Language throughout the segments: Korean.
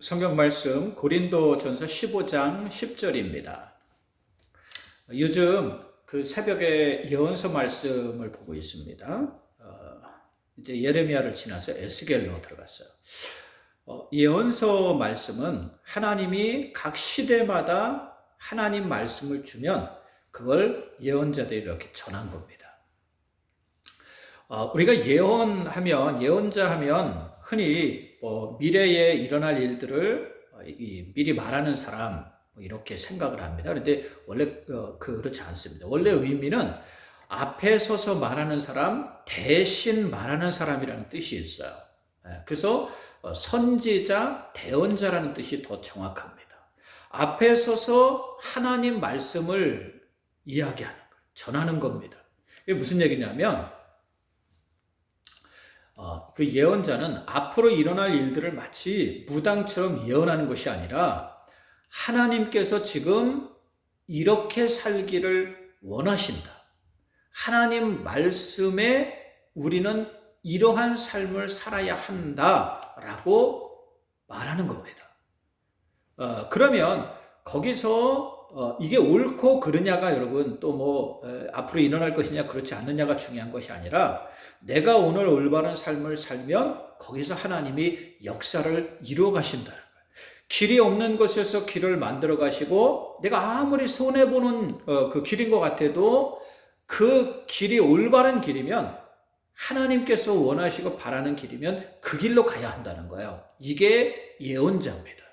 성경 말씀 고린도전서 15장 10절입니다. 요즘 그 새벽에 예언서 말씀을 보고 있습니다. 이제 예레미야를 지나서 에스겔로 들어갔어요. 예언서 말씀은 하나님이 각 시대마다 하나님 말씀을 주면 그걸 예언자들이 이렇게 전한 겁니다. 우리가 예언자 하면 흔히 미래에 일어날 일들을 미리 말하는 사람 이렇게 생각을 합니다. 그런데 원래 그렇지 않습니다. 원래 의미는 앞에 서서 말하는 사람, 대신 말하는 사람이라는 뜻이 있어요. 그래서 선지자, 대언자라는 뜻이 더 정확합니다. 앞에 서서 하나님 말씀을 이야기하는 거예요. 전하는 겁니다. 이게 무슨 얘기냐면 그 예언자는 앞으로 일어날 일들을 마치 무당처럼 예언하는 것이 아니라 하나님께서 지금 이렇게 살기를 원하신다. 하나님 말씀에 우리는 이러한 삶을 살아야 한다라고 말하는 겁니다. 그러면 거기서 이게 옳고 그르냐가 여러분 또 앞으로 일어날 것이냐 그렇지 않느냐가 중요한 것이 아니라 내가 오늘 올바른 삶을 살면 거기서 하나님이 역사를 이루어 가신다는 거예요. 길이 없는 곳에서 길을 만들어 가시고 내가 아무리 손해보는 그 길인 것 같아도 그 길이 올바른 길이면 하나님께서 원하시고 바라는 길이면 그 길로 가야 한다는 거예요. 이게 예언자입니다.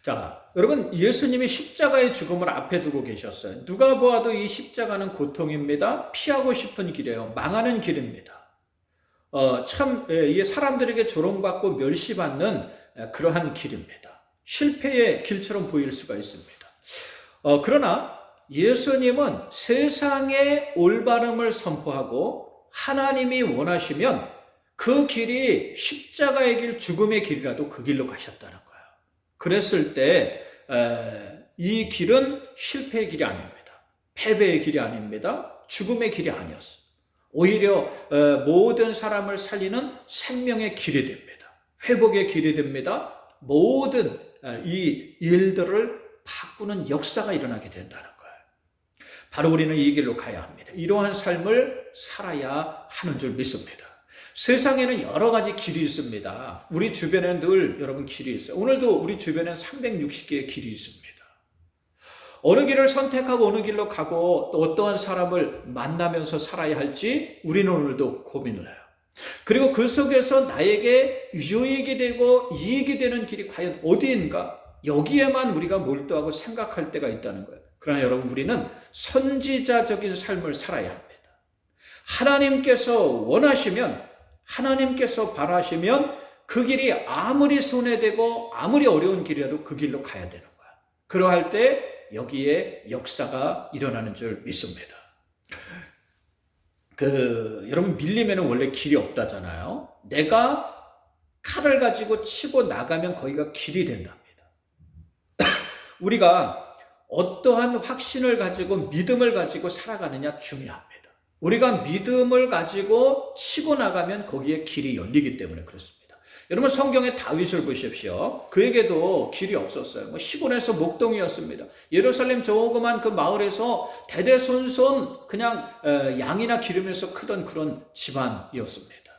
자, 여러분 예수님이 십자가의 죽음을 앞에 두고 계셨어요. 누가 보아도 이 십자가는 고통입니다. 피하고 싶은 길이에요. 망하는 길입니다. 이게 사람들에게 조롱받고 멸시받는 그러한 길입니다. 실패의 길처럼 보일 수가 있습니다. 그러나 예수님은 세상의 올바름을 선포하고 하나님이 원하시면 그 길이 십자가의 길, 죽음의 길이라도 그 길로 가셨다는 거예요. 그랬을 때 이 길은 실패의 길이 아닙니다. 패배의 길이 아닙니다. 죽음의 길이 아니었어요. 오히려 모든 사람을 살리는 생명의 길이 됩니다. 회복의 길이 됩니다. 모든 이 일들을 바꾸는 역사가 일어나게 된다는 거예요. 바로 우리는 이 길로 가야 합니다. 이러한 삶을 살아야 하는 줄 믿습니다. 세상에는 여러 가지 길이 있습니다. 우리 주변에는 늘 여러분 길이 있어요. 오늘도 우리 주변에는 360개의 길이 있습니다. 어느 길을 선택하고 어느 길로 가고 또 어떠한 사람을 만나면서 살아야 할지 우리는 오늘도 고민을 해요. 그리고 그 속에서 나에게 유익이 되고 이익이 되는 길이 과연 어디인가? 여기에만 우리가 몰두하고 생각할 때가 있다는 거예요. 그러나 여러분 우리는 선지자적인 삶을 살아야 합니다. 하나님께서 원하시면 하나님께서 바라시면 그 길이 아무리 손해되고 아무리 어려운 길이라도 그 길로 가야 되는 거야. 그러할 때 여기에 역사가 일어나는 줄 믿습니다. 여러분 밀림에는 원래 길이 없다잖아요. 내가 칼을 가지고 치고 나가면 거기가 길이 된답니다. 우리가 어떠한 확신을 가지고 믿음을 가지고 살아가느냐 중요합니다. 우리가 믿음을 가지고 치고 나가면 거기에 길이 열리기 때문에 그렇습니다. 여러분 성경의 다윗을 보십시오. 그에게도 길이 없었어요. 시골에서 목동이었습니다. 예루살렘 조그만 그 마을에서 대대손손 그냥 양이나 기르면서 크던 그런 집안이었습니다.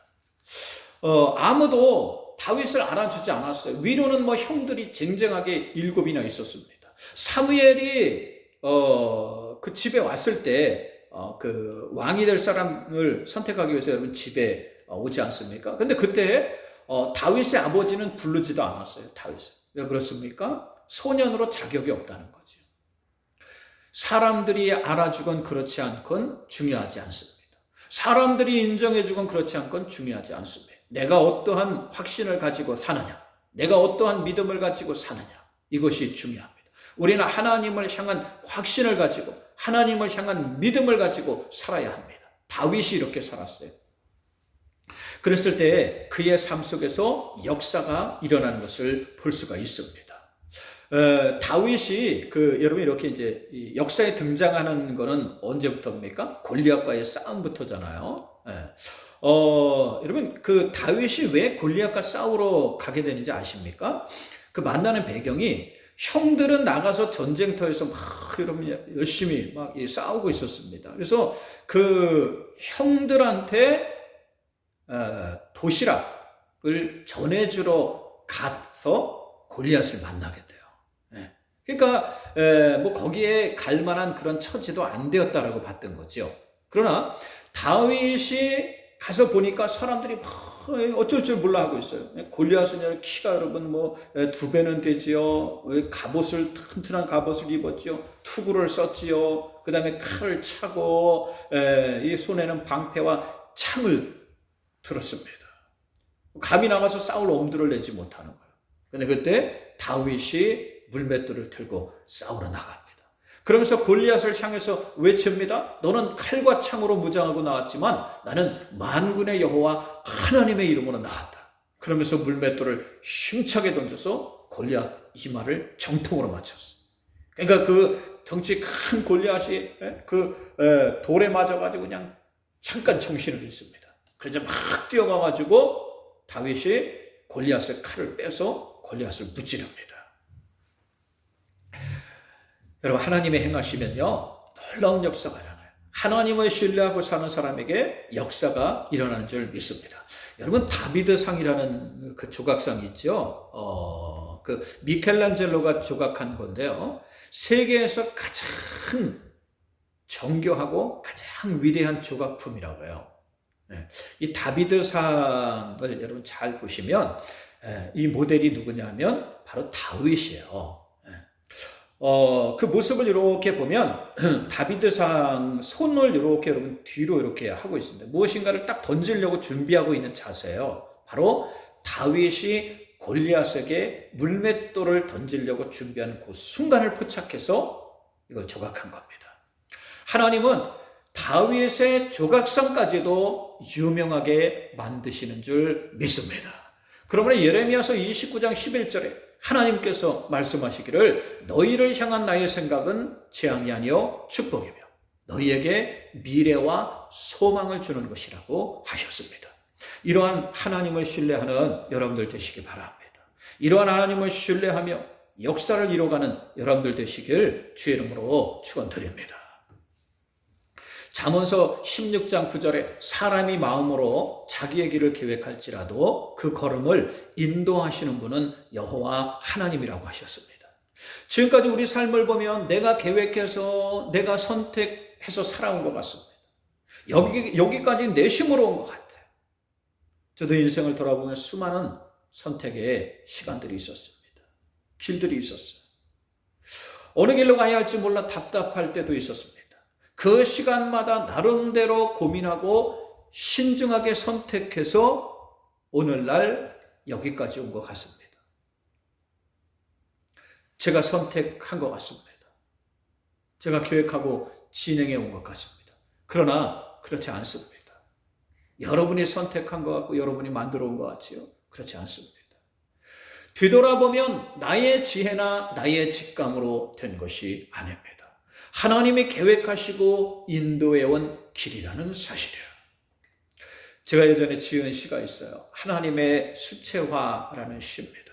아무도 다윗을 알아주지 않았어요. 위로는 형들이 쟁쟁하게 7이나 있었습니다. 사무엘이 그 집에 왔을 때 그 왕이 될 사람을 선택하기 위해서 여러분 집에 오지 않습니까? 근데 그때 다윗의 아버지는 부르지도 않았어요. 다윗을. 왜 그렇습니까? 소년으로 자격이 없다는 거죠. 사람들이 알아주건 그렇지 않건 중요하지 않습니다. 사람들이 인정해주건 그렇지 않건 중요하지 않습니다. 내가 어떠한 확신을 가지고 사느냐, 내가 어떠한 믿음을 가지고 사느냐, 이것이 중요합니다. 우리는 하나님을 향한 확신을 가지고 하나님을 향한 믿음을 가지고 살아야 합니다. 다윗이 이렇게 살았어요. 그랬을 때 그의 삶 속에서 역사가 일어나는 것을 볼 수가 있습니다. 다윗이 여러분 이렇게 이제 역사에 등장하는 거는 언제부터입니까? 골리앗과의 싸움부터잖아요. 여러분 그 다윗이 왜 골리앗과 싸우러 가게 되는지 아십니까? 그 만나는 배경이 형들은 나가서 전쟁터에서 막 여러분 열심히 막 싸우고 있었습니다. 그래서 그 형들한테 도시락을 전해주러 가서 골리앗을 만나게 돼요. 예. 그러니까 뭐 거기에 갈 만한 그런 처지도 안 되었다라고 봤던 거죠. 그러나 다윗이 가서 보니까 사람들이 막 어쩔 줄 몰라 하고 있어요. 골리앗은 키가 여러분 뭐 2배는 되지요. 갑옷을 튼튼한 갑옷을 입었지요. 투구를 썼지요. 그 다음에 칼을 차고 이 손에는 방패와 창을 들었습니다. 감히 나가서 싸울 엄두를 내지 못하는 거예요. 근데 그때 다윗이 물맷돌을 들고 싸우러 나갑니다. 그러면서 골리앗을 향해서 외칩니다. 너는 칼과 창으로 무장하고 나왔지만 나는 만군의 여호와 하나님의 이름으로 나왔다. 그러면서 물맷돌을 힘차게 던져서 골리앗 이마를 정통으로 맞췄어. 그러니까 그 덩치 큰 골리앗이 그 돌에 맞아가지고 그냥 잠깐 정신을 잃습니다. 그래서 막 뛰어가가지고 다윗이 골리앗의 칼을 빼서 골리앗을 무찌릅니다. 여러분 하나님의 행하시면요 놀라운 역사가 일어나요. 하나님을 신뢰하고 사는 사람에게 역사가 일어나는 줄 믿습니다. 여러분 다비드상이라는 그 조각상이 있죠. 그 미켈란젤로가 조각한 건데요. 세계에서 가장 정교하고 가장 위대한 조각품이라고 해요. 이 다비드상을 여러분 잘 보시면 이 모델이 누구냐면 바로 다윗이에요. 그 모습을 이렇게 보면 다비드상 손을 이렇게 여러분 뒤로 이렇게 하고 있습니다. 무엇인가를 딱 던지려고 준비하고 있는 자세예요. 바로 다윗이 골리앗에게 물맷돌을 던지려고 준비하는 그 순간을 포착해서 이걸 조각한 겁니다. 하나님은 다윗의 조각상까지도 유명하게 만드시는 줄 믿습니다. 그러므로 예레미야서 29장 11절에 하나님께서 말씀하시기를 너희를 향한 나의 생각은 재앙이 아니요 축복이며 너희에게 미래와 소망을 주는 것이라고 하셨습니다. 이러한 하나님을 신뢰하는 여러분들 되시기 바랍니다. 이러한 하나님을 신뢰하며 역사를 이뤄가는 여러분들 되시길 주의 이름으로 축원드립니다. 잠언서 16장 9절에 사람이 마음으로 자기의 길을 계획할지라도 그 걸음을 인도하시는 분은 여호와 하나님이라고 하셨습니다. 지금까지 우리 삶을 보면 내가 계획해서 내가 선택해서 살아온 것 같습니다. 여기까지 내 힘으로 온 것 같아요. 저도 인생을 돌아보면 수많은 선택의 시간들이 있었습니다. 길들이 있었어요. 어느 길로 가야 할지 몰라 답답할 때도 있었습니다. 그 시간마다 나름대로 고민하고 신중하게 선택해서 오늘날 여기까지 온 것 같습니다. 제가 선택한 것 같습니다. 제가 계획하고 진행해 온 것 같습니다. 그러나 그렇지 않습니다. 여러분이 선택한 것 같고 여러분이 만들어 온 것 같지요? 그렇지 않습니다. 뒤돌아보면 나의 지혜나 나의 직감으로 된 것이 아닙니다. 하나님이 계획하시고 인도해온 길이라는 사실이에요. 제가 예전에 지은 시가 있어요. 하나님의 수채화라는 시입니다.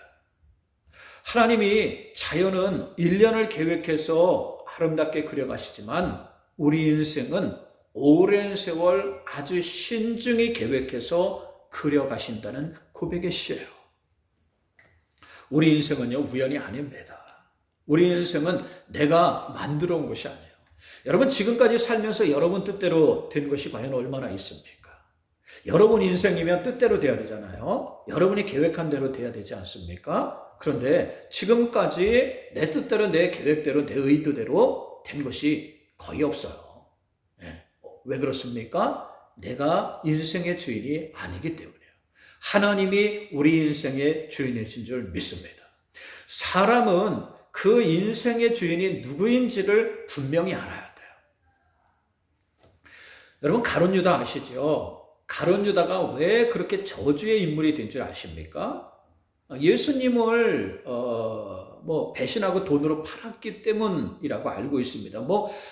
하나님이 자연은 1년을 계획해서 아름답게 그려가시지만 우리 인생은 오랜 세월 아주 신중히 계획해서 그려가신다는 고백의 시예요. 우리 인생은요 우연이 아닙니다. 우리 인생은 내가 만들어 온 것이 아니에요. 여러분 지금까지 살면서 여러분 뜻대로 된 것이 과연 얼마나 있습니까? 여러분 인생이면 뜻대로 돼야 되잖아요. 여러분이 계획한 대로 돼야 되지 않습니까? 그런데 지금까지 내 뜻대로 내 계획대로 내 의도대로 된 것이 거의 없어요. 왜 그렇습니까? 내가 인생의 주인이 아니기 때문이에요. 하나님이 우리 인생의 주인이신 줄 믿습니다. 사람은 그 인생의 주인이 누구인지를 분명히 알아야 돼요. 여러분 가룟 유다 아시죠? 가룟 유다가 왜 그렇게 저주의 인물이 된 줄 아십니까? 예수님을 배신하고 돈으로 팔았기 때문이라고 알고 있습니다.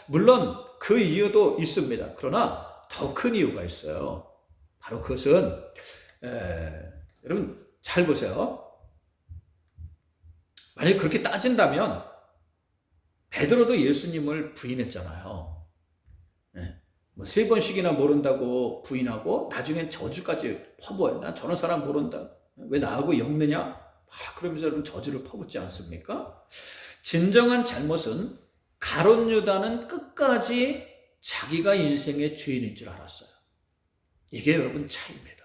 물론 그 이유도 있습니다. 그러나 더 큰 이유가 있어요. 바로 그것은 여러분 잘 보세요. 만약 그렇게 따진다면 베드로도 예수님을 부인했잖아요. 뭐 3번씩이나 모른다고 부인하고 나중엔 저주까지 퍼부어요. 난 저런 사람 모른다. 왜 나하고 엮느냐? 그러면서 여러분 저주를 퍼붓지 않습니까? 진정한 잘못은 가룟 유다는 끝까지 자기가 인생의 주인인 줄 알았어요. 이게 여러분 차이입니다.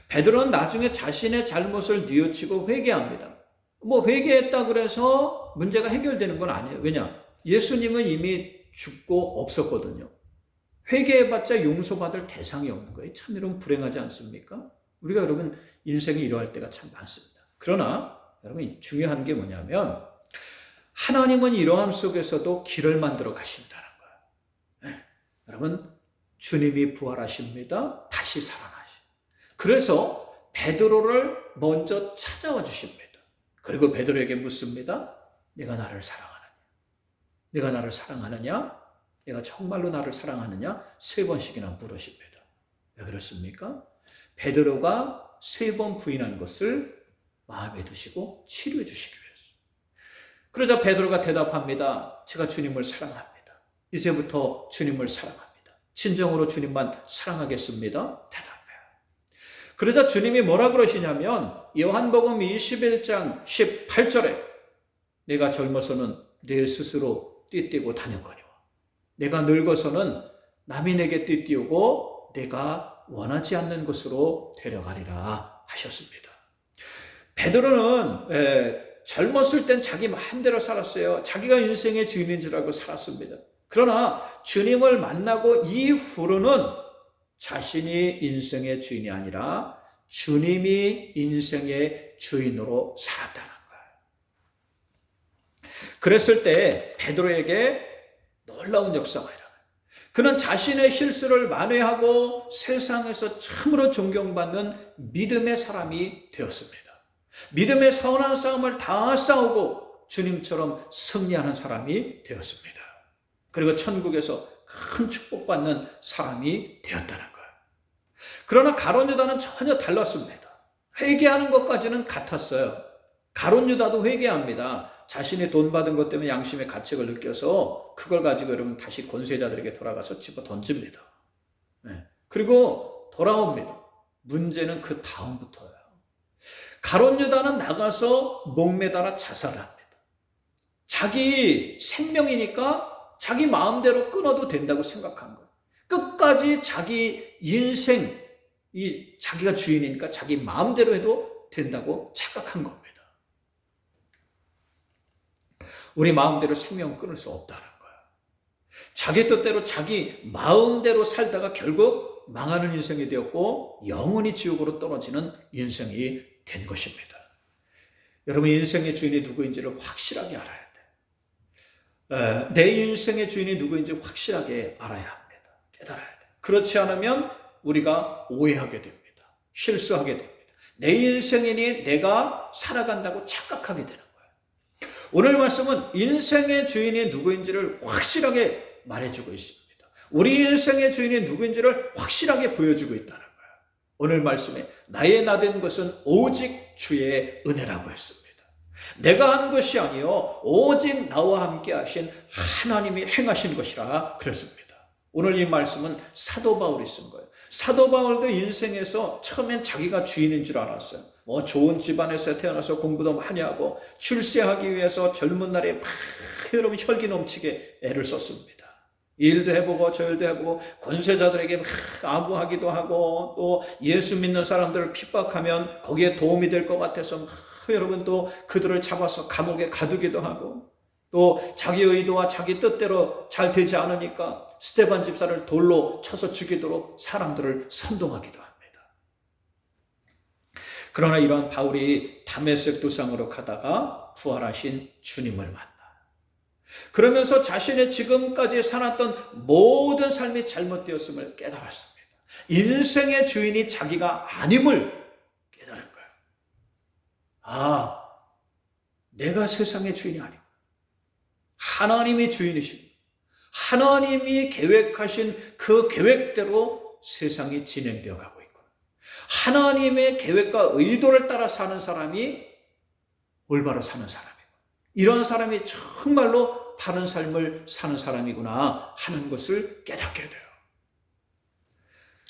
베드로는 나중에 자신의 잘못을 뉘우치고 회개합니다. 뭐 회개했다 그래서 문제가 해결되는 건 아니에요. 왜냐? 예수님은 이미 죽고 없었거든요. 회개해봤자 용서받을 대상이 없는 거예요. 참 여러분 불행하지 않습니까? 우리가 여러분 인생에 이러할 때가 참 많습니다. 그러나 여러분 중요한 게 뭐냐면 하나님은 이러함 속에서도 길을 만들어 가신다는 거예요. 여러분 주님이 부활하십니다. 다시 살아나시. 그래서 베드로를 먼저 찾아와 주십니다. 그리고 베드로에게 묻습니다. 내가 나를 사랑하느냐? 내가 나를 사랑하느냐? 내가 정말로 나를 사랑하느냐? 3번씩이나 물으십니다. 왜 그렇습니까? 베드로가 3번 부인한 것을 마음에 두시고 치료해 주시기 위해서. 그러자 베드로가 대답합니다. 제가 주님을 사랑합니다. 이제부터 주님을 사랑합니다. 진정으로 주님만 사랑하겠습니다. 대답해요. 그러자 주님이 뭐라 그러시냐면 요한복음 21장 18절에 내가 젊어서는 내 스스로 띠뛰고 다녔거니와 내가 늙어서는 남이 내게 띠띠우고 내가 원하지 않는 곳으로 데려가리라 하셨습니다. 베드로는 젊었을 땐 자기 마음대로 살았어요. 자기가 인생의 주인인 줄 알고 살았습니다. 그러나 주님을 만나고 이후로는 자신이 인생의 주인이 아니라 주님이 인생의 주인으로 살았다는 거예요. 그랬을 때 베드로에게 놀라운 역사가 일어나요. 그는 자신의 실수를 만회하고 세상에서 참으로 존경받는 믿음의 사람이 되었습니다. 믿음의 선한 싸움을 다 싸우고 주님처럼 승리하는 사람이 되었습니다. 그리고 천국에서 큰 축복받는 사람이 되었다는 거예요. 그러나 가룟 유다는 전혀 달랐습니다. 회개하는 것까지는 같았어요. 가룟 유다도 회개합니다. 자신이 돈 받은 것 때문에 양심의 가책을 느껴서 그걸 가지고 여러분 다시 권세자들에게 돌아가서 집어 던집니다. 그리고 돌아옵니다. 문제는 그 다음부터예요. 가룟 유다는 나가서 목매달아 자살을 합니다. 자기 생명이니까 자기 마음대로 끊어도 된다고 생각한 거예요. 끝까지 자기 인생, 자기가 주인이니까 자기 마음대로 해도 된다고 착각한 겁니다. 우리 마음대로 생명을 끊을 수 없다는 거예요. 자기 뜻대로 자기 마음대로 살다가 결국 망하는 인생이 되었고 영원히 지옥으로 떨어지는 인생이 된 것입니다. 여러분 인생의 주인이 누구인지를 확실하게 알아야 돼요. 내 인생의 주인이 누구인지 확실하게 알아야 합니다. 깨달아야 돼요. 그렇지 않으면 우리가 오해하게 됩니다. 실수하게 됩니다. 내 인생이니 내가 살아간다고 착각하게 되는 거예요. 오늘 말씀은 인생의 주인이 누구인지를 확실하게 말해주고 있습니다. 우리 인생의 주인이 누구인지를 확실하게 보여주고 있다는 거예요. 오늘 말씀에 나의 나된 것은 오직 주의 은혜라고 했습니다. 내가 한 것이 아니요 오직 나와 함께 하신 하나님이 행하신 것이라 그랬습니다. 오늘 이 말씀은 사도 바울이 쓴 거예요. 사도 바울도 인생에서 처음엔 자기가 주인인 줄 알았어요. 좋은 집안에서 태어나서 공부도 많이 하고 출세하기 위해서 젊은 날에 막 여러분 혈기 넘치게 애를 썼습니다. 일도 해보고 저 일도 해보고 권세자들에게 막 아부하기도 하고 또 예수 믿는 사람들을 핍박하면 거기에 도움이 될 것 같아서 막 여러분 또 그들을 잡아서 감옥에 가두기도 하고 또 자기 의도와 자기 뜻대로 잘 되지 않으니까 스데반 집사를 돌로 쳐서 죽이도록 사람들을 선동하기도 합니다. 그러나 이러한 바울이 다메섹 도상으로 가다가 부활하신 주님을 만나요. 그러면서 자신의 지금까지 살았던 모든 삶이 잘못되었음을 깨달았습니다. 인생의 주인이 자기가 아님을 깨달은 거예요. 내가 세상의 주인이 아니고 하나님이 주인이시고 하나님이 계획하신 그 계획대로 세상이 진행되어 가고 있구나. 하나님의 계획과 의도를 따라 사는 사람이 올바로 사는 사람이고, 이러한 사람이 정말로 바른 삶을 사는 사람이구나 하는 것을 깨닫게 돼요.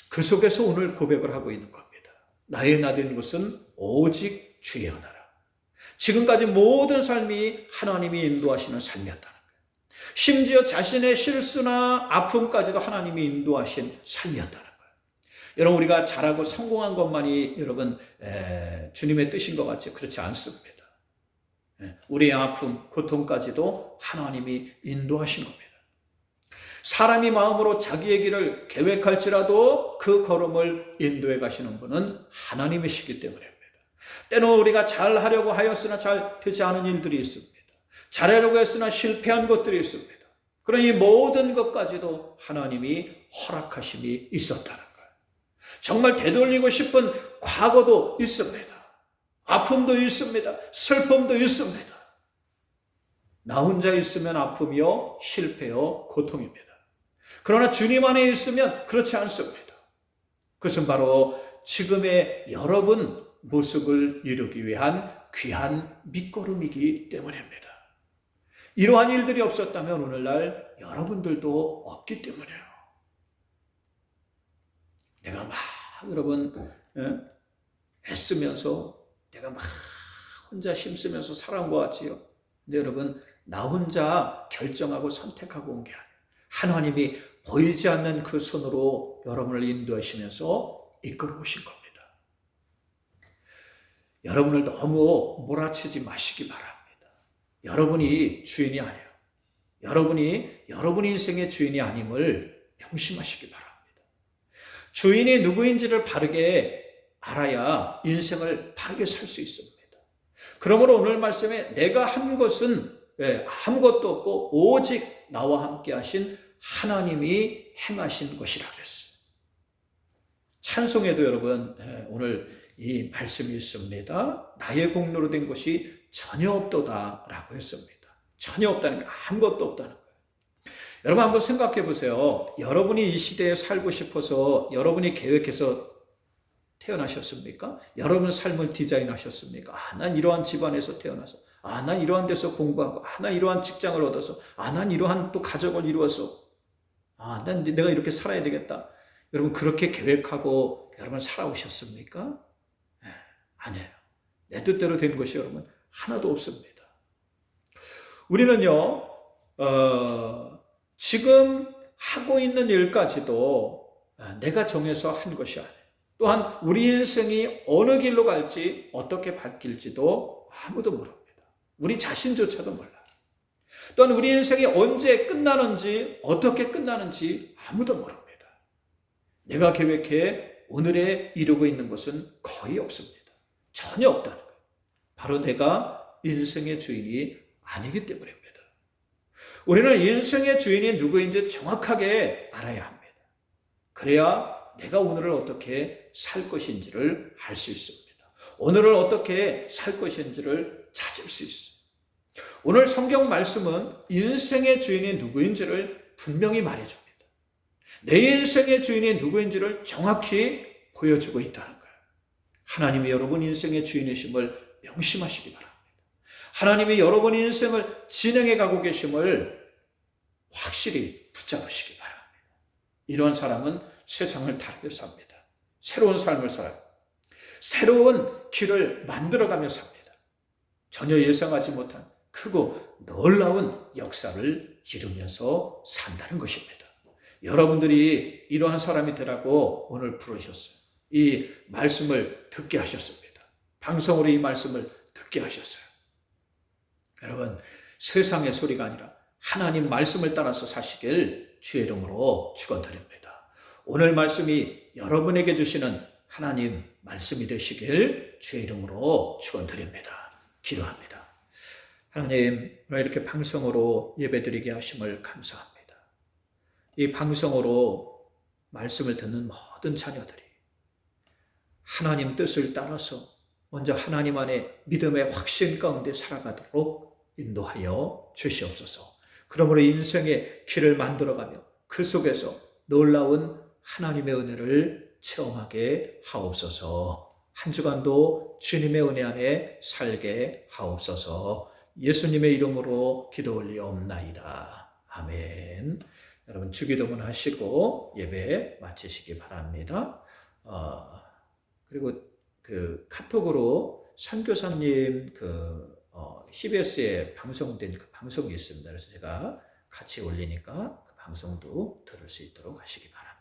그 속에서 오늘 고백을 하고 있는 겁니다. 나의 나된 것은 오직 주의 은혜라. 지금까지 모든 삶이 하나님이 인도하시는 삶이었다는 거예요. 심지어 자신의 실수나 아픔까지도 하나님이 인도하신 삶이었다는 거예요. 여러분, 우리가 잘하고 성공한 것만이 여러분 주님의 뜻인 것 같지? 그렇지 않습니다. 우리의 아픔, 고통까지도 하나님이 인도하신 겁니다. 사람이 마음으로 자기의 길을 계획할지라도 그 걸음을 인도해 가시는 분은 하나님이시기 때문입니다. 때는 우리가 잘하려고 하였으나 잘 되지 않은 일들이 있습니다. 잘하려고 했으나 실패한 것들이 있습니다. 그러나 이 모든 것까지도 하나님이 허락하심이 있었다는 거예요. 정말 되돌리고 싶은 과거도 있습니다. 아픔도 있습니다. 슬픔도 있습니다. 나 혼자 있으면 아픔이요, 실패요, 고통입니다. 그러나 주님 안에 있으면 그렇지 않습니다. 그것은 바로 지금의 여러분 모습을 이루기 위한 귀한 밑거름이기 때문입니다. 이러한 일들이 없었다면 오늘날 여러분들도 없기 때문이에요. 내가 막 여러분 애쓰면서 내가 막 혼자 힘쓰면서 살아온 것 같지요. 근데 여러분, 나 혼자 결정하고 선택하고 온 게 아니에요. 하나님이 보이지 않는 그 손으로 여러분을 인도하시면서 이끌어 오신 겁니다. 여러분을 너무 몰아치지 마시기 바랍니다. 여러분이 주인이 아니에요. 여러분이 인생의 주인이 아님을 명심하시기 바랍니다. 주인이 누구인지를 바르게 알아야 인생을 바르게 살 수 있습니다. 그러므로 오늘 말씀에 내가 한 것은 아무것도 없고 오직 나와 함께 하신 하나님이 행하신 것이라 그랬어요. 찬송에도 여러분 오늘 이 말씀이 있습니다. 나의 공로로 된 것이 전혀 없도다라고 했습니다. 전혀 없다는 게 아무것도 없다는 거예요. 여러분 한번 생각해 보세요. 여러분이 이 시대에 살고 싶어서 여러분이 계획해서 태어나셨습니까? 여러분 삶을 디자인하셨습니까? 난 이러한 집안에서 태어나서, 난 이러한 데서 공부하고, 난 이러한 직장을 얻어서, 난 이러한 또 가족을 이루어서, 난 내가 이렇게 살아야 되겠다. 여러분 그렇게 계획하고 여러분 살아오셨습니까? 아니에요. 내 뜻대로 된 것이 여러분 하나도 없습니다. 우리는요, 지금 하고 있는 일까지도 내가 정해서 한 것이 아니에요. 또한 우리 인생이 어느 길로 갈지 어떻게 바뀔지도 아무도 모릅니다. 우리 자신조차도 몰라요. 또한 우리 인생이 언제 끝나는지 어떻게 끝나는지 아무도 모릅니다. 내가 계획해 오늘에 이루고 있는 것은 거의 없습니다. 전혀 없다는 거예요. 바로 내가 인생의 주인이 아니기 때문입니다. 우리는 인생의 주인이 누구인지 정확하게 알아야 합니다. 그래야 내가 오늘을 어떻게 살 것인지를 알 수 있습니다. 오늘을 어떻게 살 것인지를 찾을 수 있어요. 오늘 성경 말씀은 인생의 주인이 누구인지를 분명히 말해줍니다. 내 인생의 주인이 누구인지를 정확히 보여주고 있다는 거예요. 하나님이 여러분 인생의 주인이심을 명심하시기 바랍니다. 하나님이 여러분 인생을 진행해 가고 계심을 확실히 붙잡으시기 바랍니다. 이런 사람은 세상을 다르게 삽니다. 새로운 삶을 살아요. 새로운 길을 만들어가며 삽니다. 전혀 예상하지 못한 크고 놀라운 역사를 이루면서 산다는 것입니다. 여러분들이 이러한 사람이 되라고 오늘 부르셨어요. 이 말씀을 듣게 하셨습니다. 방송으로 이 말씀을 듣게 하셨어요. 여러분, 세상의 소리가 아니라 하나님 말씀을 따라서 사시길 주의 이름으로 축원드립니다. 오늘 말씀이 여러분에게 주시는 하나님 말씀이 되시길 주의 이름으로 축원드립니다. 기도합니다. 하나님, 오늘 이렇게 방송으로 예배드리게 하심을 감사합니다. 이 방송으로 말씀을 듣는 모든 자녀들이 하나님 뜻을 따라서 먼저 하나님 안에 믿음의 확신 가운데 살아가도록 인도하여 주시옵소서. 그러므로 인생의 길을 만들어가며 그 속에서 놀라운 하나님의 은혜를 체험하게 하옵소서. 한 주간도 주님의 은혜 안에 살게 하옵소서. 예수님의 이름으로 기도 올리옵나이다. 아멘. 여러분 주기도문 하시고 예배 마치시기 바랍니다. 그리고 그 카톡으로 선교사님 CBS에 방송된 그 방송이 있습니다. 그래서 제가 같이 올리니까 그 방송도 들을 수 있도록 하시기 바랍니다.